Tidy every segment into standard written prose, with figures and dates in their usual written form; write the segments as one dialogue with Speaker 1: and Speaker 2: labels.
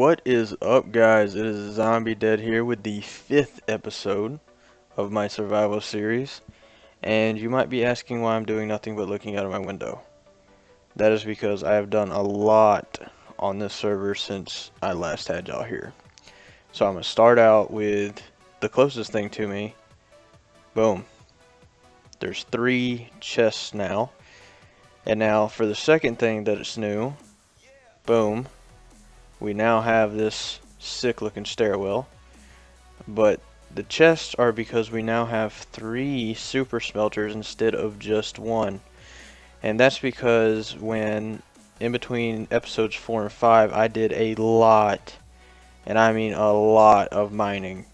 Speaker 1: What is up, guys? It is ZomBDead here with the 5th episode of my survival series, and you might be asking why I'm doing nothing but looking out of my window. That is because I have done a lot on this server since I last had y'all here. So I'm going to start out with the closest thing to me. Boom. There's 3 chests now. And now for the second thing that is new, boom. We now have this sick looking stairwell, but the chests are because we now have 3 super smelters instead of just 1. And that's because when in between episodes 4 and 5 I did a lot, and I mean a lot, of mining.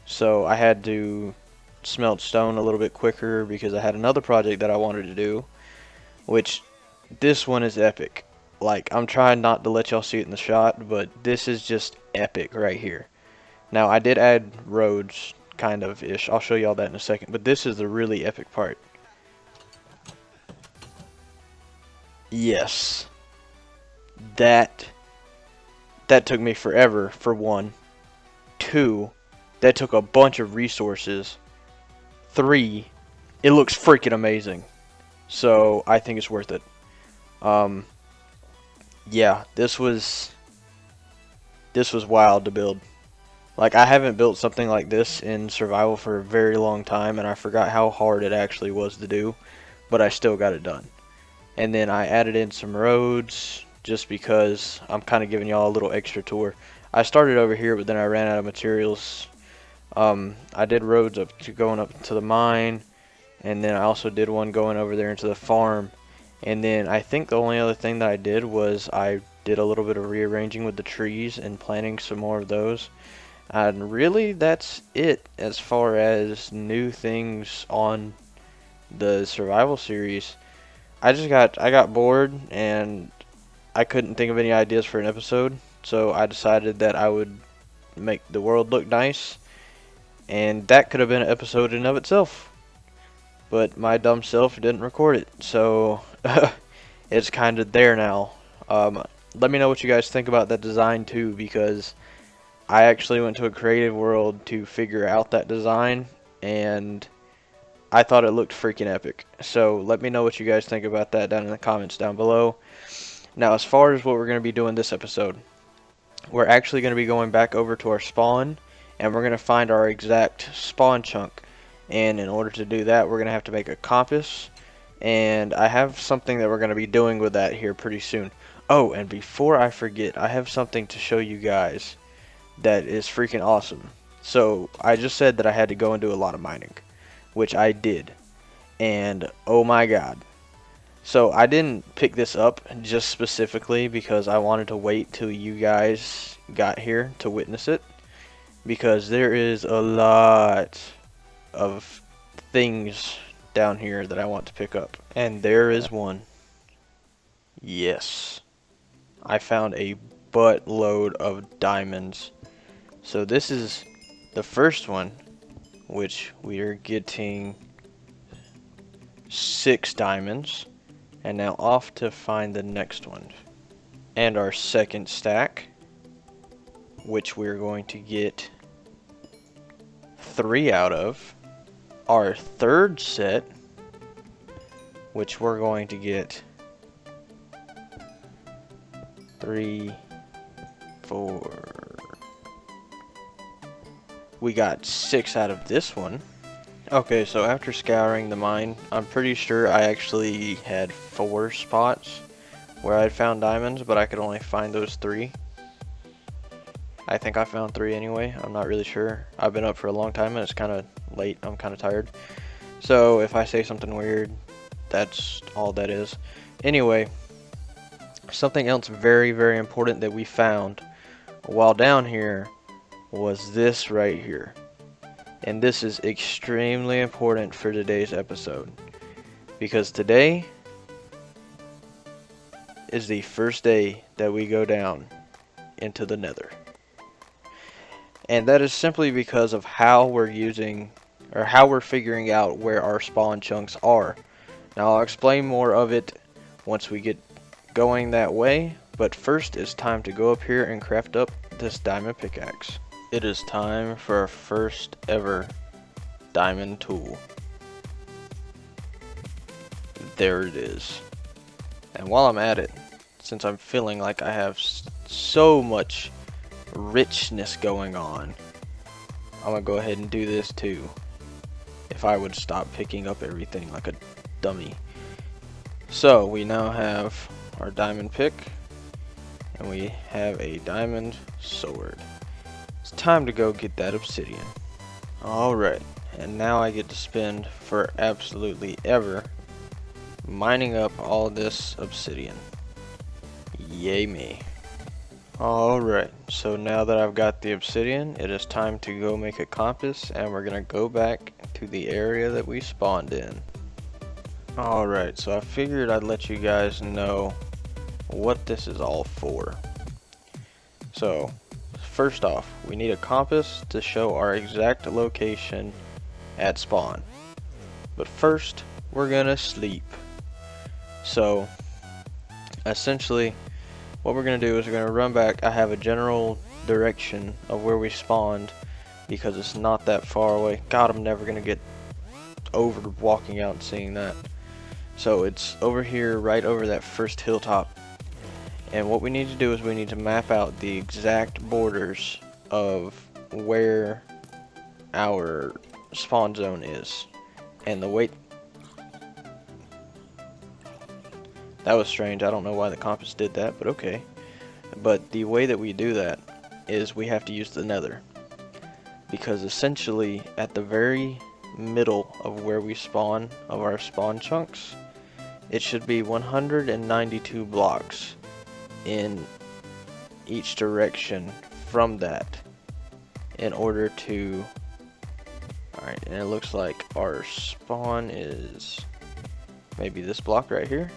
Speaker 1: So I had to smelt stone a little bit quicker because I had another project that I wanted to do, which this one is epic. Like, I'm trying not to let y'all see it in the shot, but this is just epic right here. Now, I did add roads, kind of-ish. I'll show y'all that in a second, but this is the really epic part. Yes. That took me forever, for 1. 2, that took a bunch of resources. 3, it looks freaking amazing. So, I think it's worth it. Yeah, this was wild to build. Like, I haven't built something like this in survival for a very long time, and I forgot how hard it actually was to do, but I still got it done. And then I added in some roads just because I'm kind of giving y'all a little extra tour. I started over here, but then I ran out of materials. I did roads going up to the mine, and then I also did one going over there into the farm. And then I think the only other thing that I did was I did a little bit of rearranging with the trees and planting some more of those. And really, that's it as far as new things on the survival series. I got bored and I couldn't think of any ideas for an episode, so I decided that I would make the world look nice, and that could have been an episode in of itself. But my dumb self didn't record it, so it's kind of there now. Let me know what you guys think about that design too, because I actually went to a creative world to figure out that design, and I thought it looked freaking epic. So let me know what you guys think about that down in the comments down below. Now, as far as what we're going to be doing this episode, we're actually going to be going back over to our spawn, and we're going to find our exact spawn chunk. And in order to do that, we're going to have to make a compass. And I have something that we're going to be doing with that here pretty soon. Oh, and before I forget, I have something to show you guys that is freaking awesome. So, I just said that I had to go and do a lot of mining, which I did. And, oh my god. So, I didn't pick this up just specifically because I wanted to wait till you guys got here to witness it. Because there is a lot of things down here that I want to pick up, and there is one. Yes, I found a buttload of diamonds. So this is the first one, which we are getting 6 diamonds, and now off to find the next one. And our second stack, which we're going to get 3 out of. Our third set, which we're going to get 3, 4. We got 6 out of this one. Okay, so after scouring the mine, I'm pretty sure I actually had 4 spots where I found diamonds, but I could only find those 3. I think I found 3 anyway. I'm not really sure. I've been up for a long time and it's kind of late. I'm kind of tired. So if I say something weird, that's all that is. Anyway, something else very, very important that we found while down here was this right here. And this is extremely important for today's episode, because today is the first day that we go down into the Nether. And that is simply because of how we're figuring out where our spawn chunks are. Now, I'll explain more of it once we get going that way, but first it's time to go up here and craft up this diamond pickaxe. It is time for our first ever diamond tool. There it is. And while I'm at it, since I'm feeling like I have so much richness going on, I'm gonna go ahead and do this too. If I would stop picking up everything like a dummy. So we now have our diamond pick, and we have a diamond sword. It's time to go get that obsidian. Alright, and now I get to spend for absolutely ever mining up all this obsidian. Yay me. Alright, so now that I've got the obsidian, it is time to go make a compass, and we're gonna go back to the area that we spawned in. Alright, so I figured I'd let you guys know what this is all for. So, first off, we need a compass to show our exact location at spawn. But first, we're gonna sleep. So, essentially, what we're going to do is we're going to run back. I have a general direction of where we spawned because it's not that far away. God, I'm never going to get over walking out and seeing that. So it's over here, right over that first hilltop. And what we need to do is we need to map out the exact borders of where our spawn zone is. And the weight... That was strange. I don't know why the compass did that, but okay. But the way that we do that is we have to use the nether. Because essentially, at the very middle of where we spawn, of our spawn chunks, it should be 192 blocks in each direction from that in order to... Alright, and it looks like our spawn is maybe this block right here.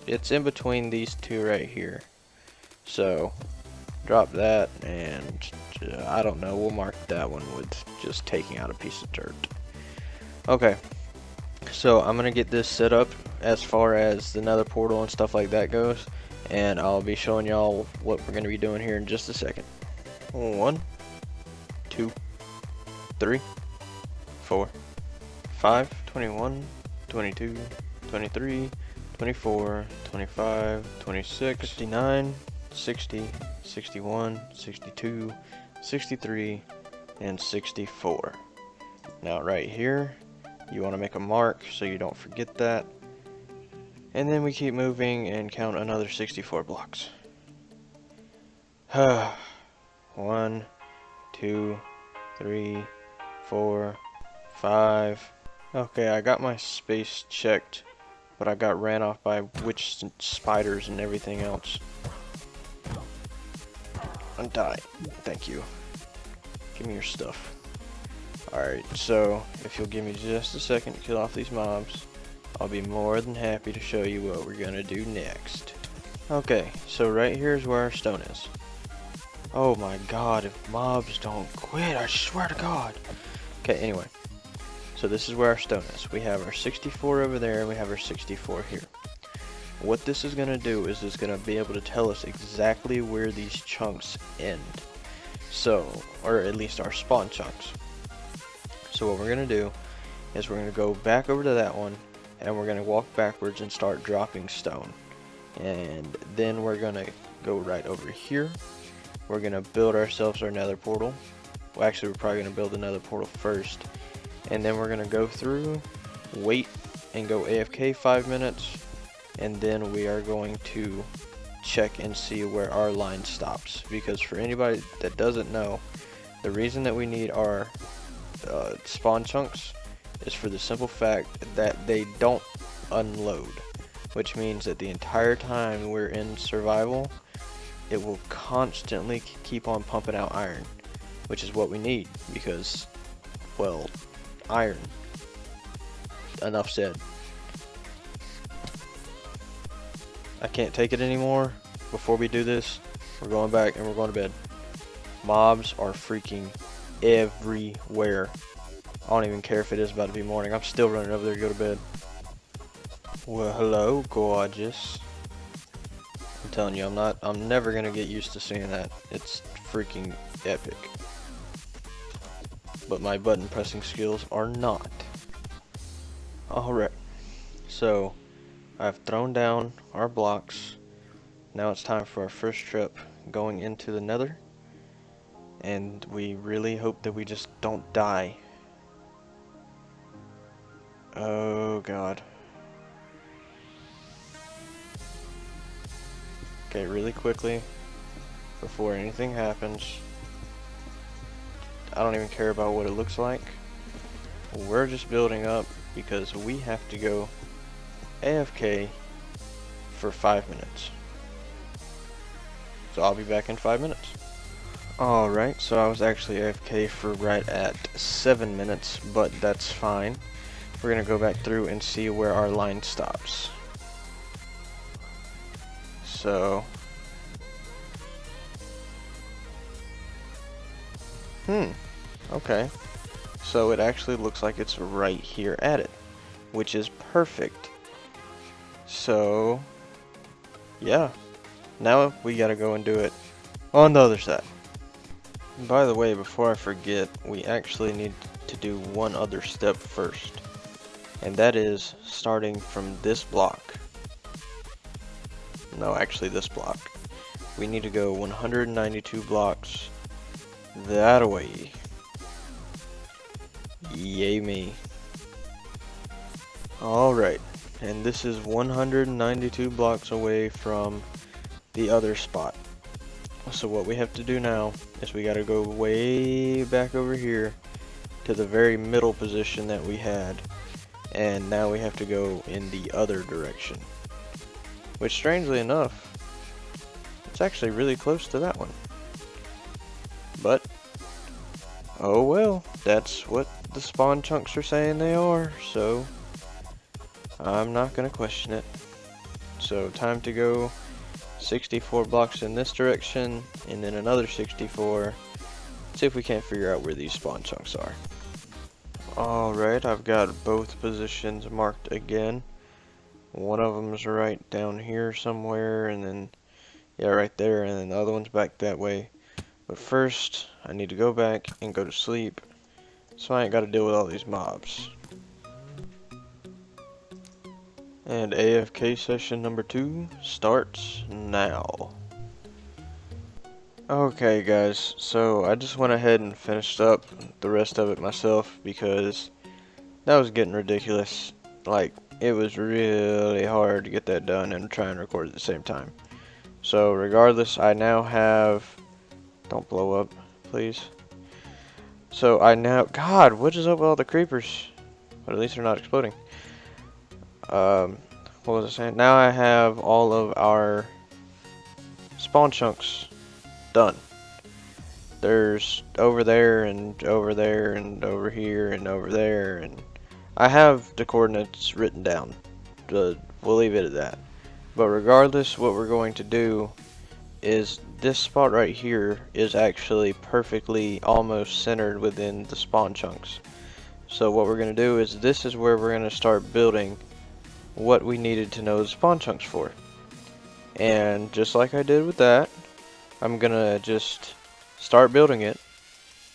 Speaker 1: It's in between these two right here. So, drop that, and I don't know, we'll mark that one with just taking out a piece of dirt. Okay, so I'm gonna get this set up as far as the nether portal and stuff like that goes, and I'll be showing y'all what we're gonna be doing here in just a second. 1, 2, 3, 4, 5, 21, 22, 23, 24, 25, 26, 59, 60, 61, 62, 63, and 64. Now right here, you want to make a mark so you don't forget that. And then we keep moving and count another 64 blocks. 1, 2, 3, 4, 5. Okay, I got my space checked, but I got ran off by witch spiders and everything else. And die. Thank you. Give me your stuff. Alright, so if you'll give me just a second to kill off these mobs, I'll be more than happy to show you what we're gonna do next. Okay, so right here is where our stone is. Oh my god, if mobs don't quit, I swear to god. Okay, anyway. So this is where our stone is. We have our 64 over there, and we have our 64 here. What this is going to do is it's going to be able to tell us exactly where these chunks end. So, or at least our spawn chunks. So what we're going to do is we're going to go back over to that one, and we're going to walk backwards and start dropping stone. And then we're going to go right over here. We're going to build ourselves our nether portal. Well, actually, we're probably going to build another portal first. And then we're going to go through, wait, and go AFK 5 minutes. And then we are going to check and see where our line stops. Because for anybody that doesn't know, the reason that we need our spawn chunks is for the simple fact that they don't unload. Which means that the entire time we're in survival, it will constantly keep on pumping out iron. Which is what we need, because, well, iron. Enough said. I can't take it anymore. Before we do this, we're going back and we're going to bed. Mobs are freaking everywhere. I don't even care if it is about to be morning. I'm still running over there to go to bed. Well, hello, gorgeous. I'm telling you, I'm never gonna get used to seeing that. It's freaking epic. But my button pressing skills are not. Alright, so I've thrown down our blocks. Now it's time for our first trip going into the Nether. And we really hope that we just don't die. Oh god. Okay, really quickly, before anything happens, I don't even care about what it looks like. We're just building up because we have to go AFK for 5 minutes. So I'll be back in 5 minutes. Alright, so I was actually AFK for right at 7 minutes, but that's fine. We're gonna go back through and see where our line stops. So, okay. So it actually looks like it's right here at it, which is perfect. So, yeah. Now we gotta go and do it on the other side. By the way, before I forget, we actually need to do one other step first. And that is starting from this block. No, actually this block. We need to go 192 blocks that way. Yay me. Alright, and this is 192 blocks away from the other spot. So what we have to do now is we gotta go way back over here to the very middle position that we had. And now we have to go in the other direction. Which, strangely enough, it's actually really close to that one. But, oh well, that's what the spawn chunks are saying they are, so I'm not gonna question it. So, time to go 64 blocks in this direction, and then another 64. See if we can't figure out where these spawn chunks are. Alright, I've got both positions marked again. One of them is right down here somewhere, and then, yeah, right there, and then the other one's back that way. But first, I need to go back and go to sleep, so I ain't got to deal with all these mobs. And AFK session number 2 starts now. Okay guys, so I just went ahead and finished up the rest of it myself because that was getting ridiculous. Like, it was really hard to get that done and try and record at the same time. So regardless, I now have, don't blow up, please. So I now, God, what is up with all the creepers? But at least they're not exploding. What was I saying? Now I have all of our spawn chunks done. There's over there and over there and over here and over there, and I have the coordinates written down. We'll leave it at that. But regardless, what we're going to do is this spot right here is actually perfectly almost centered within the spawn chunks. So what we're going to do is this is where we're going to start building what we needed to know the spawn chunks for. And just like I did with that, I'm going to just start building it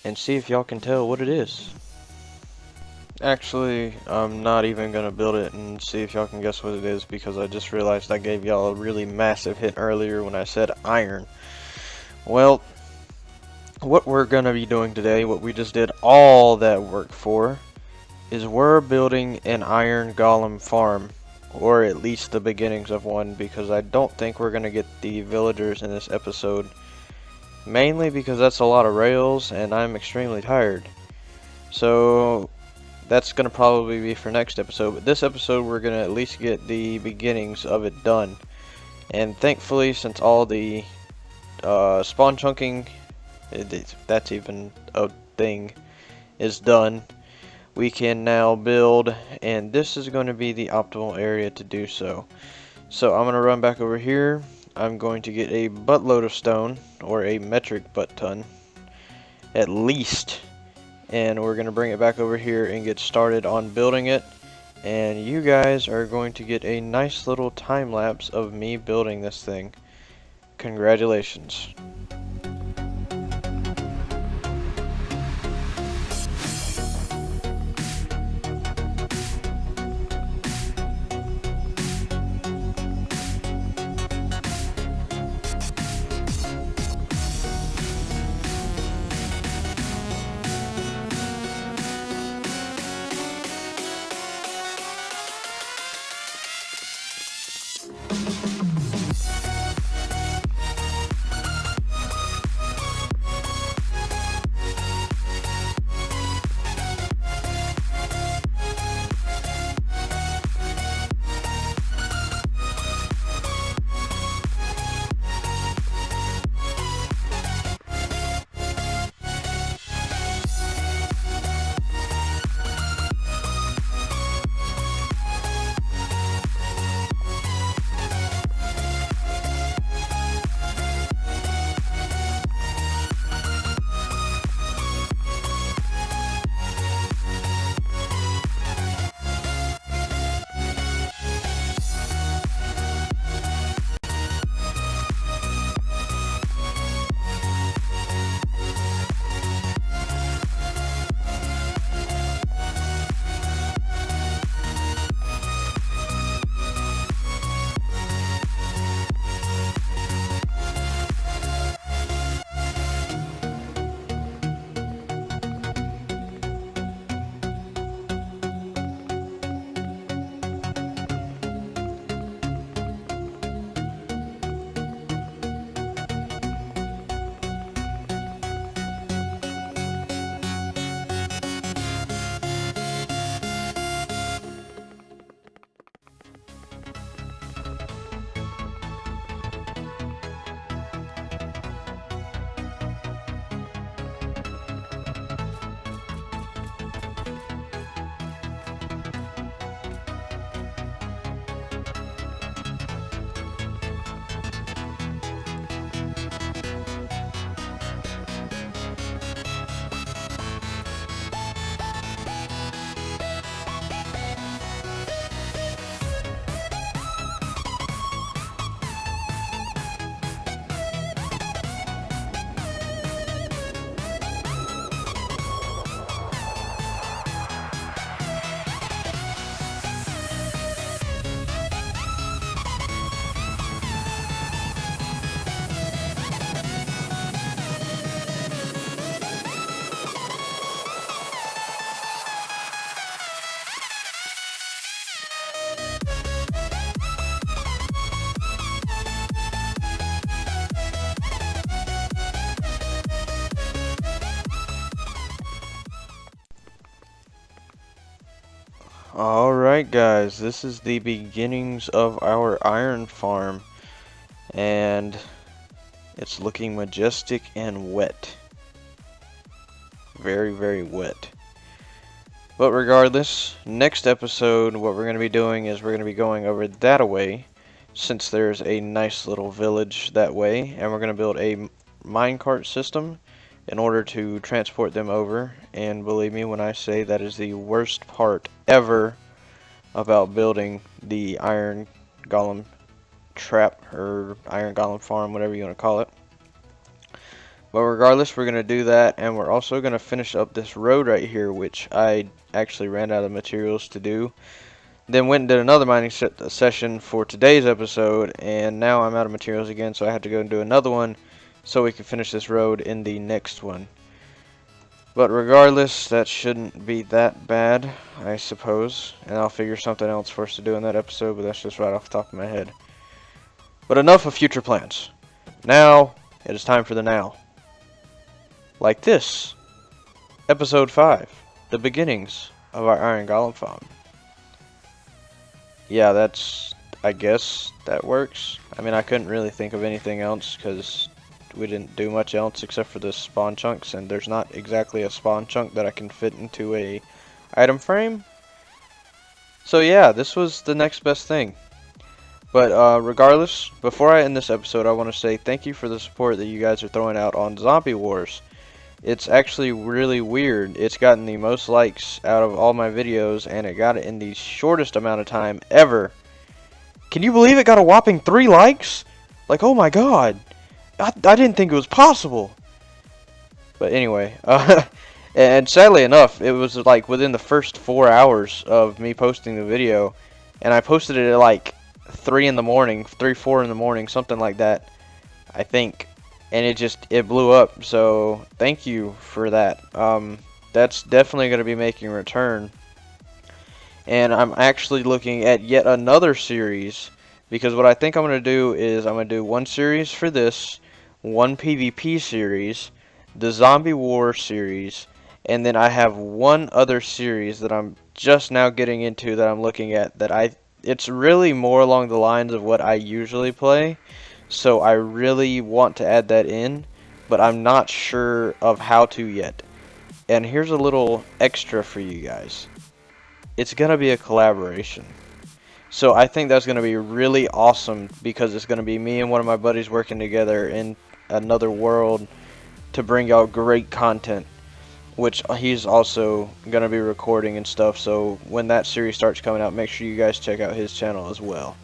Speaker 1: and see if y'all can tell what it is. Actually, I'm not even gonna build it and see if y'all can guess what it is, because I just realized I gave y'all a really massive hint earlier when I said iron. Well, what we're gonna be doing today, what we just did all that work for, is we're building an iron golem farm, or at least the beginnings of one, because I don't think we're gonna get the villagers in this episode, mainly because that's a lot of rails and I'm extremely tired. So that's going to probably be for next episode, but this episode we're going to at least get the beginnings of it done. And thankfully, since all the spawn chunking, that's even a thing, is done, we can now build, and this is going to be the optimal area to do so. So I'm going to run back over here. I'm going to get a buttload of stone, or a metric butt ton, at least. And we're going to bring it back over here and get started on building it. And you guys are going to get a nice little time lapse of me building this thing. Congratulations. Alright guys, this is the beginnings of our iron farm, and it's looking majestic and wet. Very, very wet. But regardless, next episode what we're going to be doing is we're going to be going over that way, since there's a nice little village that way, and we're going to build a minecart system in order to transport them over. And believe me when I say that is the worst part ever about building the iron golem trap, or iron golem farm, whatever you want to call it. But regardless, we're going to do that, and we're also going to finish up this road right here, which I actually ran out of materials to do. Then went and did another mining session for today's episode, and now I'm out of materials again, so I had to go and do another one so we can finish this road in the next one. But regardless, that shouldn't be that bad, I suppose. And I'll figure something else for us to do in that episode, but that's just right off the top of my head. But enough of future plans. Now, it is time for the now. Like this. Episode 5. The beginnings of our Iron Golem farm. Yeah, I guess that works. I mean, I couldn't really think of anything else, because we didn't do much else except for the spawn chunks, and there's not exactly a spawn chunk that I can fit into a item frame. So yeah, this was the next best thing. But regardless, before I end this episode, I want to say thank you for the support that you guys are throwing out on Zombie Wars. It's actually really weird. It's gotten the most likes out of all my videos, and it got it in the shortest amount of time ever. Can you believe it got a whopping 3 likes? Like, oh my god. I didn't think it was possible. But anyway, and sadly enough, it was like within the first 4 hours of me posting the video, and I posted it at like 3 in the morning, 4 in the morning, something like that, I think, and it blew up. So thank you for that. That's definitely going to be making a return, and I'm actually looking at yet another series, because what I think I'm going to do is I'm going to do one series for this, one PvP series, the Zombie War series, and then I have one other series that I'm just now getting into that I'm looking at that it's really more along the lines of what I usually play, so I really want to add that in, but I'm not sure of how to yet. And here's a little extra for you guys. It's going to be a collaboration. So I think that's going to be really awesome, because it's going to be me and one of my buddies working together in another world to bring out great content, which he's also going to be recording and stuff. So when that series starts coming out, make sure you guys check out his channel as well.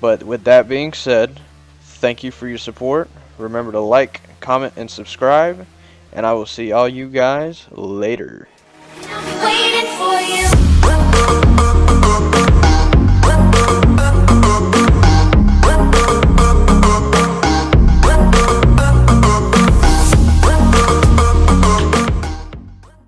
Speaker 1: But with that being said, thank you for your support. Remember to like, comment, and subscribe, and I will see all you guys later.